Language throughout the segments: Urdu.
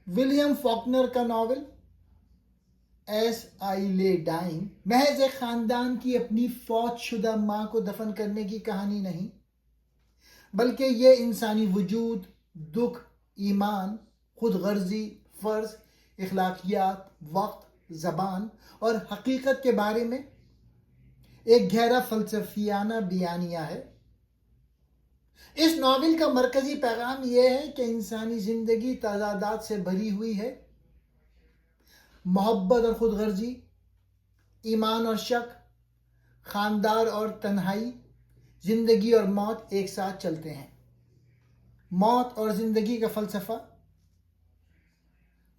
ولیم فاکنر کا ناول ایس آئی لے ڈائنگ محض ایک خاندان کی اپنی فوت شدہ ماں کو دفن کرنے کی کہانی نہیں، بلکہ یہ انسانی وجود، دکھ، ایمان، خود غرضی، فرض، اخلاقیات، وقت، زبان اور حقیقت کے بارے میں ایک گہرا فلسفیانہ بیانیہ ہے۔ اس ناول کا مرکزی پیغام یہ ہے کہ انسانی زندگی تضادات سے بھری ہوئی ہے۔ محبت اور خود غرضی، ایمان اور شک، خاندان اور تنہائی، زندگی اور موت ایک ساتھ چلتے ہیں۔ موت اور زندگی کا فلسفہ۔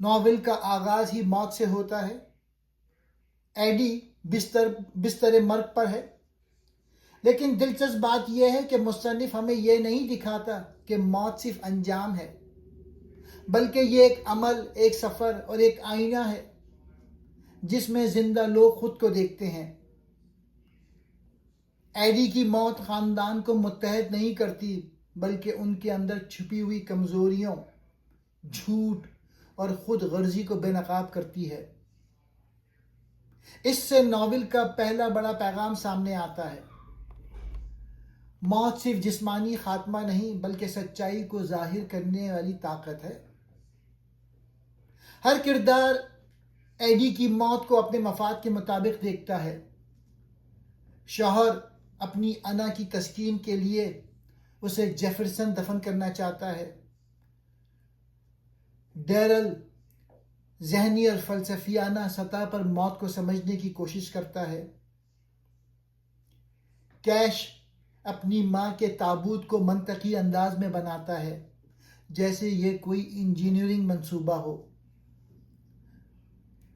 ناول کا آغاز ہی موت سے ہوتا ہے۔ ایڈی بستر مرگ پر ہے، لیکن دلچسپ بات یہ ہے کہ مصنف ہمیں یہ نہیں دکھاتا کہ موت صرف انجام ہے، بلکہ یہ ایک عمل، ایک سفر اور ایک آئینہ ہے جس میں زندہ لوگ خود کو دیکھتے ہیں۔ ایڈی کی موت خاندان کو متحد نہیں کرتی، بلکہ ان کے اندر چھپی ہوئی کمزوریوں، جھوٹ اور خود غرضی کو بے نقاب کرتی ہے۔ اس سے ناول کا پہلا بڑا پیغام سامنے آتا ہے۔ موت صرف جسمانی خاتمہ نہیں، بلکہ سچائی کو ظاہر کرنے والی طاقت ہے۔ ہر کردار ایڈی کی موت کو اپنے مفاد کے مطابق دیکھتا ہے۔ شوہر اپنی انا کی تسکین کے لیے اسے جیفرسن دفن کرنا چاہتا ہے۔ ڈیرل ذہنی اور فلسفیانہ سطح پر موت کو سمجھنے کی کوشش کرتا ہے۔ کیش اپنی ماں کے تابوت کو منطقی انداز میں بناتا ہے، جیسے یہ کوئی انجینئرنگ منصوبہ ہو۔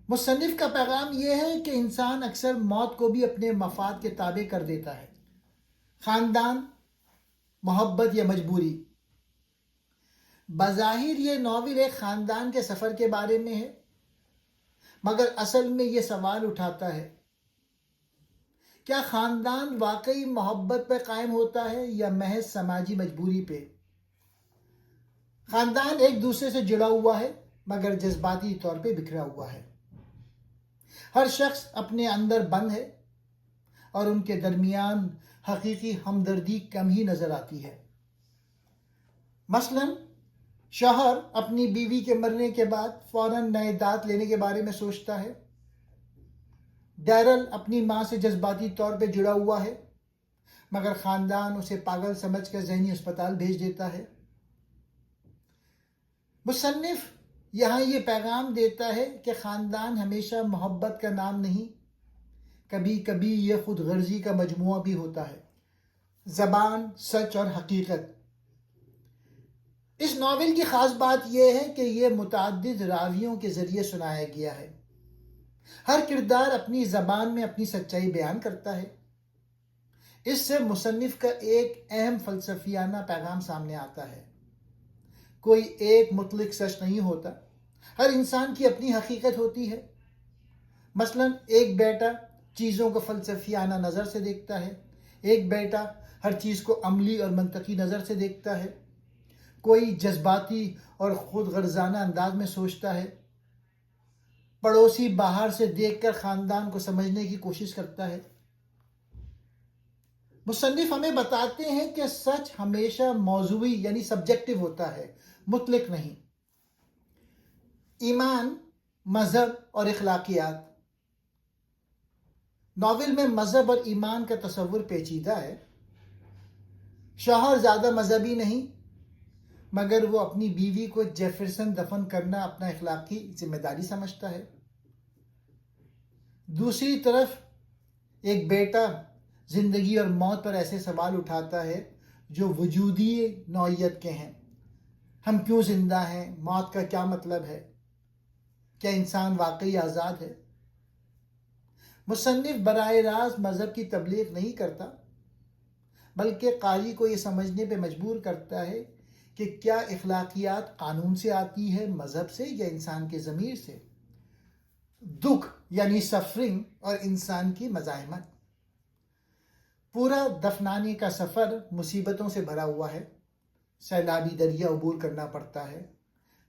مصنف کا پیغام یہ ہے کہ انسان اکثر موت کو بھی اپنے مفاد کے تابع کر دیتا ہے۔ خاندان، محبت یا مجبوری۔ بظاہر یہ ناول ایک خاندان کے سفر کے بارے میں ہے، مگر اصل میں یہ سوال اٹھاتا ہے، کیا خاندان واقعی محبت پہ قائم ہوتا ہے یا محض سماجی مجبوری پہ؟ خاندان ایک دوسرے سے جڑا ہوا ہے، مگر جذباتی طور پہ بکھرا ہوا ہے۔ ہر شخص اپنے اندر بند ہے اور ان کے درمیان حقیقی ہمدردی کم ہی نظر آتی ہے۔ مثلاً شوہر اپنی بیوی کے مرنے کے بعد فوراً نئے دانت لینے کے بارے میں سوچتا ہے۔ ڈیرل اپنی ماں سے جذباتی طور پہ جڑا ہوا ہے، مگر خاندان اسے پاگل سمجھ کر ذہنی اسپتال بھیج دیتا ہے۔ مصنف یہاں یہ پیغام دیتا ہے کہ خاندان ہمیشہ محبت کا نام نہیں، کبھی کبھی یہ خود غرضی کا مجموعہ بھی ہوتا ہے۔ زبان، سچ اور حقیقت۔ اس ناول کی خاص بات یہ ہے کہ یہ متعدد راویوں کے ذریعے سنایا گیا ہے۔ ہر کردار اپنی زبان میں اپنی سچائی بیان کرتا ہے۔ اس سے مصنف کا ایک اہم فلسفیانہ پیغام سامنے آتا ہے۔ کوئی ایک مطلق سچ نہیں ہوتا، ہر انسان کی اپنی حقیقت ہوتی ہے۔ مثلاً ایک بیٹا چیزوں کو فلسفیانہ نظر سے دیکھتا ہے، ایک بیٹا ہر چیز کو عملی اور منطقی نظر سے دیکھتا ہے، کوئی جذباتی اور خود غرضانہ انداز میں سوچتا ہے، پڑوسی باہر سے دیکھ کر خاندان کو سمجھنے کی کوشش کرتا ہے۔ مصنف ہمیں بتاتے ہیں کہ سچ ہمیشہ موضوعی یعنی سبجیکٹو ہوتا ہے، مطلق نہیں۔ ایمان، مذہب اور اخلاقیات۔ ناول میں مذہب اور ایمان کا تصور پیچیدہ ہے۔ شوہر زیادہ مذہبی نہیں، مگر وہ اپنی بیوی کو جیفرسن دفن کرنا اپنا اخلاقی ذمہ داری سمجھتا ہے۔ دوسری طرف ایک بیٹا زندگی اور موت پر ایسے سوال اٹھاتا ہے جو وجودی نوعیت کے ہیں۔ ہم کیوں زندہ ہیں؟ موت کا کیا مطلب ہے؟ کیا انسان واقعی آزاد ہے؟ مصنف براہ راست مذہب کی تبلیغ نہیں کرتا، بلکہ قاری کو یہ سمجھنے پہ مجبور کرتا ہے کہ کیا اخلاقیات قانون سے آتی ہے، مذہب سے، یا انسان کے ضمیر سے؟ دکھ یعنی سفرنگ اور انسان کی مزاحمت۔ پورا دفنانے کا سفر مصیبتوں سے بھرا ہوا ہے۔ سیلابی دریا عبور کرنا پڑتا ہے،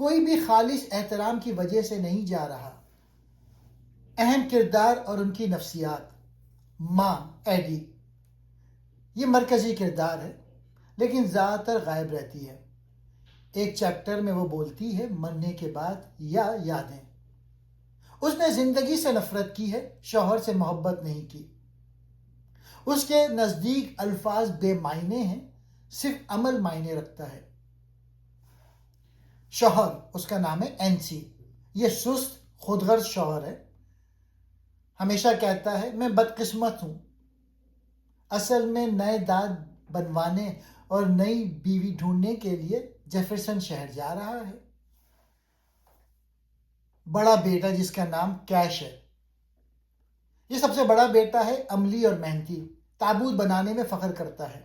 کوئی بھی خالص احترام کی وجہ سے نہیں جا رہا۔ اہم کردار اور ان کی نفسیات۔ ماں ایڈی، یہ مرکزی کردار ہے لیکن زیادہ تر غائب رہتی ہے۔ ایک چیپٹر میں وہ بولتی ہے مرنے کے بعد یا یادیں۔ اس نے زندگی سے نفرت کی ہے، شوہر سے محبت نہیں کی۔ اس کے نزدیک الفاظ بے معنی ہیں، صرف عمل معنی رکھتا ہے۔ شوہر، اس کا نام ہے اینسی، یہ سست خود غرض شوہر ہے۔ ہمیشہ کہتا ہے میں بدقسمت ہوں، اصل میں نئے دانت بنوانے اور نئی بیوی ڈھونڈنے کے لیے جیفرسن شہر جا رہا ہے۔ بڑا بیٹا جس کا نام کیش ہے، یہ سب سے بڑا بیٹا ہے، عملی اور محنتی، تابوت بنانے میں فخر کرتا ہے۔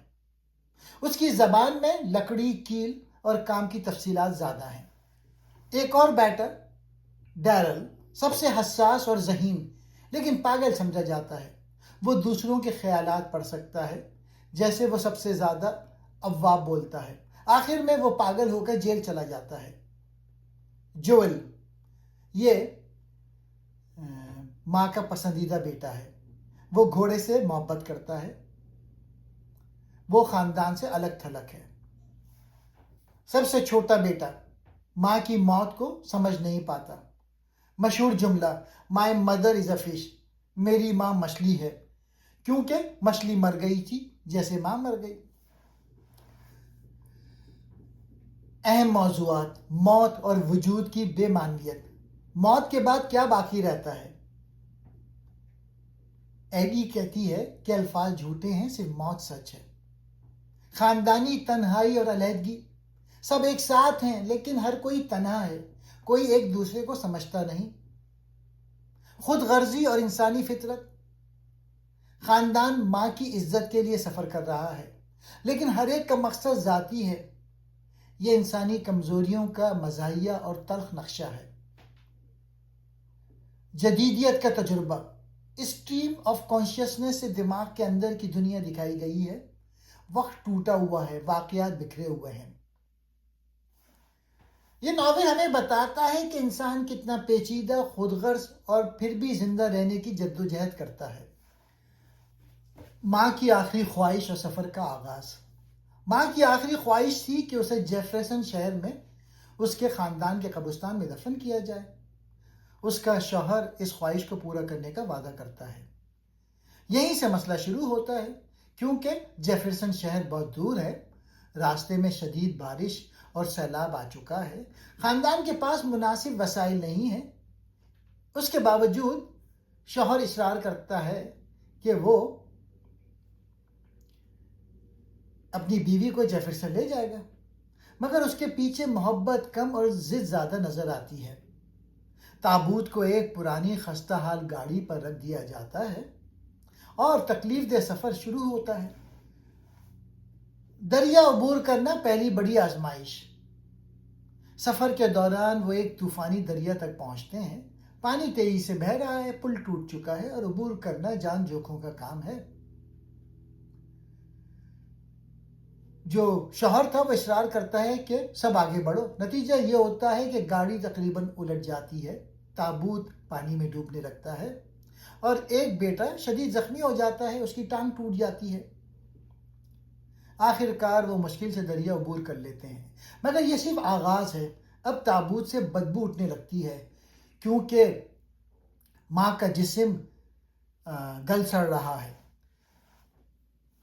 اس کی زبان میں لکڑی، کیل اور کام کی تفصیلات زیادہ ہیں۔ ایک اور بیٹا ڈیرل سب سے حساس اور ذہین لیکن پاگل سمجھا جاتا ہے۔ وہ دوسروں کے خیالات پڑھ سکتا ہے، جیسے وہ سب سے زیادہ ابواب بولتا ہے۔ آخر میں وہ پاگل ہو کر جیل چلا جاتا ہے۔ جوئل، یہ ماں کا پسندیدہ بیٹا ہے۔ وہ گھوڑے سے محبت کرتا ہے۔ وہ خاندان سے الگ تھلگ ہے۔ سب سے چھوٹا بیٹا ماں کی موت کو سمجھ نہیں پاتا۔ مشہور جملہ my mother is a fish, میری ماں مچھلی ہے، کیونکہ مچھلی مر گئی تھی جیسے ماں مر گئی۔ اہم موضوعات: موت اور وجود کی بے معنویت۔ موت کے بعد کیا باقی رہتا ہے؟ ایڈی کہتی ہے کہ الفاظ جھوٹے ہیں، صرف موت سچ ہے۔ خاندانی تنہائی اور علیحدگی، سب ایک ساتھ ہیں لیکن ہر کوئی تنہا ہے، کوئی ایک دوسرے کو سمجھتا نہیں۔ خود غرضی اور انسانی فطرت، خاندان ماں کی عزت کے لیے سفر کر رہا ہے لیکن ہر ایک کا مقصد ذاتی ہے۔ یہ انسانی کمزوریوں کا مزاحیہ اور تلخ نقشہ ہے۔ جدیدیت کا تجربہ، اسٹریم آف کانشیسنس سے دماغ کے اندر کی دنیا دکھائی گئی ہے۔ وقت ٹوٹا ہوا ہے، واقعات بکھرے ہوئے ہیں۔ یہ ناول ہمیں بتاتا ہے کہ انسان کتنا پیچیدہ، خود غرض اور پھر بھی زندہ رہنے کی جدوجہد کرتا ہے۔ ماں کی آخری خواہش اور سفر کا آغاز۔ ماں کی آخری خواہش تھی کہ اسے جیفرسن شہر میں اس کے خاندان کے قبرستان میں دفن کیا جائے۔ اس کا شوہر اس خواہش کو پورا کرنے کا وعدہ کرتا ہے۔ یہیں سے مسئلہ شروع ہوتا ہے، کیونکہ جیفرسن شہر بہت دور ہے، راستے میں شدید بارش اور سیلاب آ چکا ہے، خاندان کے پاس مناسب وسائل نہیں ہیں۔ اس کے باوجود شوہر اصرار کرتا ہے کہ وہ اپنی بیوی کو جیفرسن لے جائے گا، مگر اس کے پیچھے محبت کم اور ضد زیادہ نظر آتی ہے۔ تابوت کو ایک پرانی خستہ حال گاڑی پر رکھ دیا جاتا ہے اور تکلیف دہ سفر شروع ہوتا ہے۔ دریا عبور کرنا پہلی بڑی آزمائش۔ سفر کے دوران وہ ایک طوفانی دریا تک پہنچتے ہیں۔ پانی تیزی سے بہہ رہا ہے، پل ٹوٹ چکا ہے اور عبور کرنا جان جوکھوں کا کام ہے۔ جو شوہر تھا وہ اصرار کرتا ہے کہ سب آگے بڑھو۔ نتیجہ یہ ہوتا ہے کہ گاڑی تقریباً الٹ جاتی ہے، تابوت پانی میں ڈوبنے لگتا ہے اور ایک بیٹا شدید زخمی ہو جاتا ہے، اس کی ٹانگ ٹوٹ جاتی ہے۔ آخر کار وہ مشکل سے دریا عبور کر لیتے ہیں، مگر یہ صرف آغاز ہے۔ اب تابوت سے بدبو اٹھنے لگتی ہے کیونکہ ماں کا جسم گل سڑ رہا ہے۔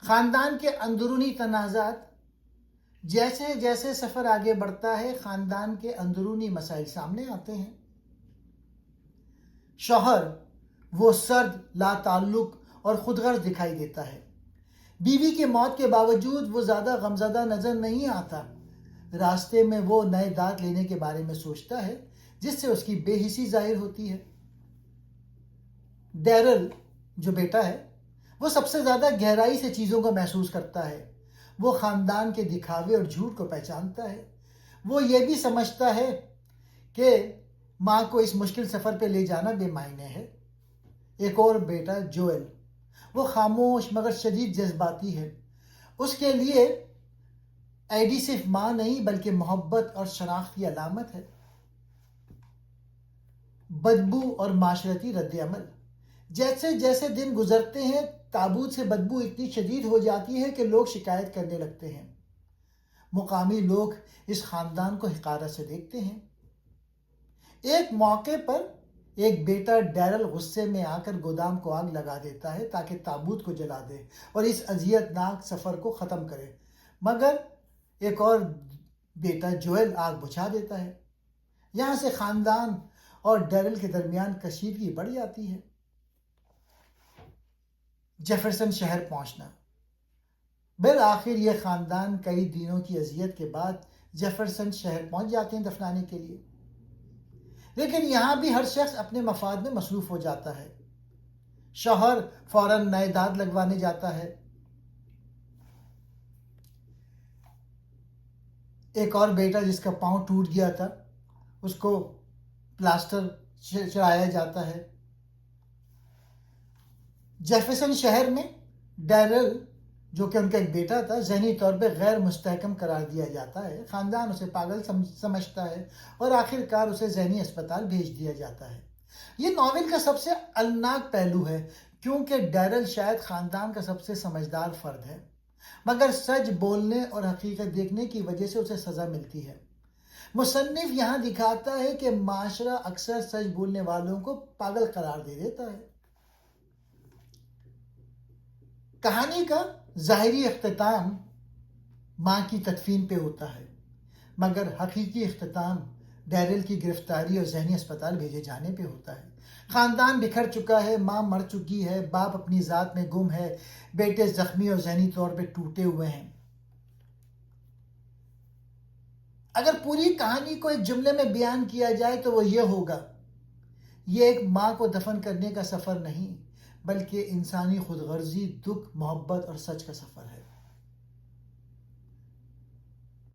خاندان کے اندرونی تنازعات، جیسے جیسے سفر آگے بڑھتا ہے خاندان کے اندرونی مسائل سامنے آتے ہیں۔ شوہر وہ سرد، لا تعلق اور خود غرض دکھائی دیتا ہے۔ بیوی کی موت کے باوجود وہ زیادہ غمزدہ نظر نہیں آتا۔ راستے میں وہ نئے دانت لینے کے بارے میں سوچتا ہے جس سے اس کی بے حسی ظاہر ہوتی ہے۔ ڈیرل جو بیٹا ہے وہ سب سے زیادہ گہرائی سے چیزوں کو محسوس کرتا ہے۔ وہ خاندان کے دکھاوے اور جھوٹ کو پہچانتا ہے۔ وہ یہ بھی سمجھتا ہے کہ ماں کو اس مشکل سفر پہ لے جانا بے معنی ہے۔ ایک اور بیٹا جوئل، وہ خاموش مگر شدید جذباتی ہے۔ اس کے لیے ایڈی صرف ماں نہیں بلکہ محبت اور شناخت کی علامت ہے۔ بدبو اور معاشرتی رد عمل۔ جیسے جیسے دن گزرتے ہیں تابوت سے بدبو اتنی شدید ہو جاتی ہے کہ لوگ شکایت کرنے لگتے ہیں۔ مقامی لوگ اس خاندان کو حقارت سے دیکھتے ہیں۔ ایک موقع پر ایک بیٹا ڈیرل غصے میں آ کر گودام کو آگ لگا دیتا ہے تاکہ تابوت کو جلا دے اور اس اذیت ناک سفر کو ختم کرے، مگر ایک اور بیٹا جوئل آگ بجھا دیتا ہے۔ یہاں سے خاندان اور ڈیرل کے درمیان کشیدگی بڑھ جاتی ہے۔ جیفرسن شہر پہنچنا۔ بالآخر یہ خاندان کئی دنوں کی اذیت کے بعد جیفرسن شہر پہنچ جاتے ہیں دفنانے کے لیے، لیکن یہاں بھی ہر شخص اپنے مفاد میں مصروف ہو جاتا ہے۔ شوہر فوراً نئے دانت لگوانے جاتا ہے۔ ایک اور بیٹا جس کا پاؤں ٹوٹ گیا تھا اس کو پلاسٹر چڑھایا جاتا ہے۔ جیفرسن شہر میں ڈیرل جو کہ ان کا ایک بیٹا تھا ذہنی طور پہ غیر مستحکم قرار دیا جاتا ہے۔ خاندان اسے پاگل سمجھتا ہے اور آخر کار اسے ذہنی اسپتال بھیج دیا جاتا ہے۔ یہ ناول کا سب سے المناک پہلو ہے کیونکہ ڈیرل شاید خاندان کا سب سے سمجھدار فرد ہے، مگر سچ بولنے اور حقیقت دیکھنے کی وجہ سے اسے سزا ملتی ہے۔ مصنف یہاں دکھاتا ہے کہ معاشرہ اکثر سچ بولنے والوں کو پاگل قرار دے دیتا ہے۔ کہانی کا ظاہری اختتام ماں کی تدفین پہ ہوتا ہے، مگر حقیقی اختتام ڈیرل کی گرفتاری اور ذہنی اسپتال بھیجے جانے پہ ہوتا ہے۔ خاندان بکھر چکا ہے، ماں مر چکی ہے، باپ اپنی ذات میں گم ہے، بیٹے زخمی اور ذہنی طور پہ ٹوٹے ہوئے ہیں۔ اگر پوری کہانی کو ایک جملے میں بیان کیا جائے تو وہ یہ ہوگا: یہ ایک ماں کو دفن کرنے کا سفر نہیں، بلکہ انسانی خود غرضی، دکھ، محبت اور سچ کا سفر ہے۔